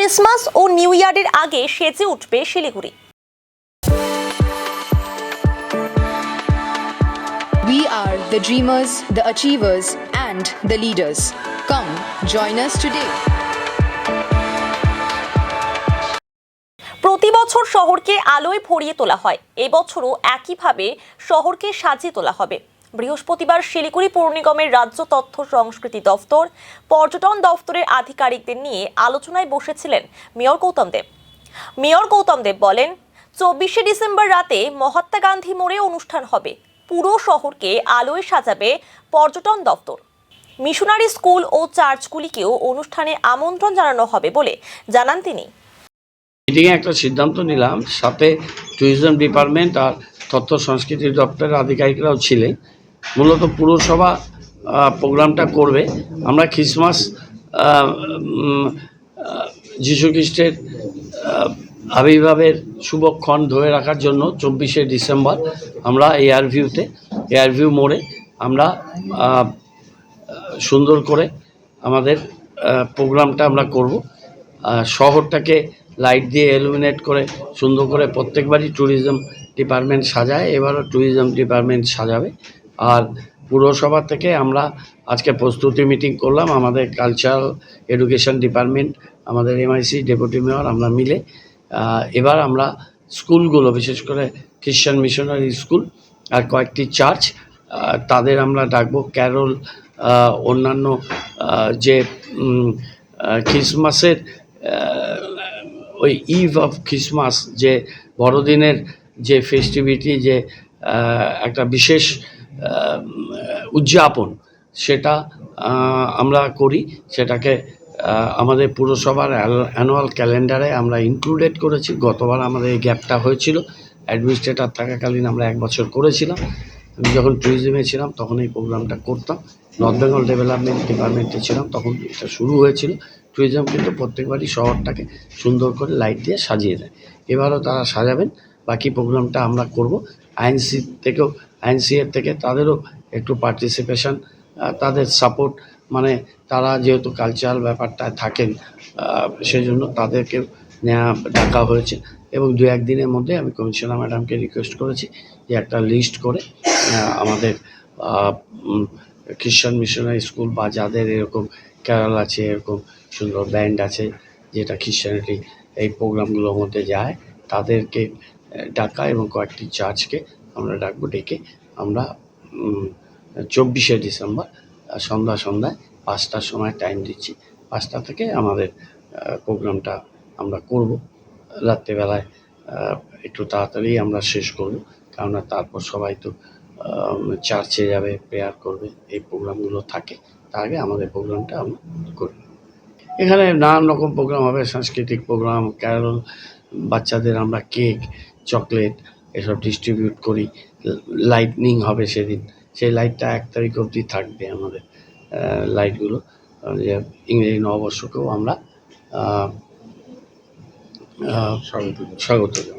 Christmas ও new ইয়ারের আগে সেজে উঠবে Siliguri. We are the dreamers, the achievers, and the leaders. Come, join us today. প্রতি বছর শহরকে আলোয় ভরিয়ে তোলা হয়, এবছরও একইভাবে শহরকে সাজিয়ে তোলা হবে। বৃহস্পতিবার শিলিগুড়ি পৌর নিগমের রাজ্য তথ্য সংস্কৃতি দফতর, পর্যটন দফতরের আধিকারিকদের নিয়ে আলোচনায় বসেছিলেন মেয়র গৌতম দেব। মেয়র গৌতম দেব বলেন, 24শে ডিসেম্বর রাতে মহাত্মা গান্ধী মোড়ে অনুষ্ঠান হবে। পুরো শহরকে আলোয় সাজাবে পর্যটন দফতর। মিশনারি স্কুল ও চার্চগুলিকেও অনুষ্ঠানে আমন্ত্রণ জানানো হবে বলে জানান তিনি। মিটিংয়ে একটা সিদ্ধান্ত নিলাম, সাথে ট্যুরিজম ডিপার্টমেন্ট আর তথ্য সংস্কৃতি দপ্তরের আধিকারিকরাও ছিলেন। মূলত পুরসভা প্রোগ্রামটা করবে। আমরা ক্রিসমাস যীশুখ্রিস্টের আবির্ভাবের শুভক্ষণ ধরে রাখার জন্য 24শে ডিসেম্বর আমরা এয়ারভিউ মোড়ে আমরা সুন্দর করে আমাদের প্রোগ্রামটা আমরা করব। শহরটাকে লাইট দিয়ে ইলুমিনেট করে সুন্দর করে প্রত্যেকবারই ট্যুরিজম ডিপার্টমেন্ট সাজায়, এবারও ট্যুরিজম ডিপার্টমেন্ট সাজাবে। আর পুরসভা থেকে আমরা আজকে প্রস্তুতি মিটিং করলাম, আমাদের কালচারাল এডুকেশন ডিপার্টমেন্ট, আমাদের এমআইসি ডেপুটি মেয়র, আমরা মিলে এবার আমরা স্কুলগুলো, বিশেষ করে খ্রিশ্চান মিশনারি স্কুল আর কয়েকটি চার্চ, তাদের আমরা ডাকবো। ক্যারল, অন্যান্য যে ক্রিসমাসের ওই ইভ অফ ক্রিসমাস, যে বড়দিনের যে ফেস্টিভিটি, যে একটা বিশেষ উদযাপন, সেটা আমরা করি। সেটাকে আমাদের পুরসভার অ্যানুয়াল ক্যালেন্ডারে আমরা ইনক্লুডেড করেছি। গতবার আমাদের এই গ্যাপটা হয়েছিল, অ্যাডমিনিস্ট্রেটর থাকাকালীন আমরা 1 বছর করেছিলাম। আমি যখন ট্যুরিজমে ছিলাম তখন এই প্রোগ্রামটা করতাম, নর্থ বেঙ্গল ডেভেলপমেন্ট ডিপার্টমেন্টে ছিলাম তখন এটা শুরু হয়েছিল। ট্যুরিজম কিন্তু প্রত্যেকবারই শহরটাকে সুন্দর করে লাইট দিয়ে সাজিয়ে দেয়। এবারও তারা সাজাবেন, বাকি প্রোগ্রামটা আমরা করব। আইএনসিএর থেকে তাদেরও একটু পার্টিসিপেশন, তাদের সাপোর্ট, মানে তারা যেহেতু কালচারাল ব্যাপারটায় থাকেন, সেই জন্য তাদেরকেও ডাকা হয়েছে। এবং 2-1 দিনের মধ্যে আমি কমিশনার ম্যাডামকে রিকোয়েস্ট করেছি যে একটা লিস্ট করে আমাদের খ্রিশ্চান মিশনারি স্কুল বা যাদের এরকম ক্যারল আছে, এরকম সুন্দর ব্যান্ড আছে যেটা খ্রিশ্চানিটি এই প্রোগ্রামগুলোর মধ্যে যায়, তাদেরকে ডাকা এবং কয়েকটি চার্চকে আমরা ডাকবো। ডেকে আমরা 24শে ডিসেম্বর সন্ধ্যায় 5টার সময় টাইম দিচ্ছি। 5টা থেকে আমাদের প্রোগ্রামটা আমরা করব। রাত্রেবেলায় একটু তাড়াতাড়ি আমরা শেষ করব, কেননা তারপর সবাই তো চার্চে যাবে, প্রেয়ার করবে, এই প্রোগ্রামগুলো থাকে। তার আগে আমাদের প্রোগ্রামটা আমরা করি। এখানে নানান রকম প্রোগ্রাম হবে, সাংস্কৃতিক প্রোগ্রাম, ক্যারল, বাচ্চাদের আমরা কেক, চকলেট এসব ডিস্ট্রিবিউট করি। লাইটনিং হবে সেদিন, সেই লাইটটা 1 তারিখ অবধি থাকবে। আমাদের লাইটগুলো যে ইংরেজি নববর্ষকেও আমরা স্বাগত জানাই।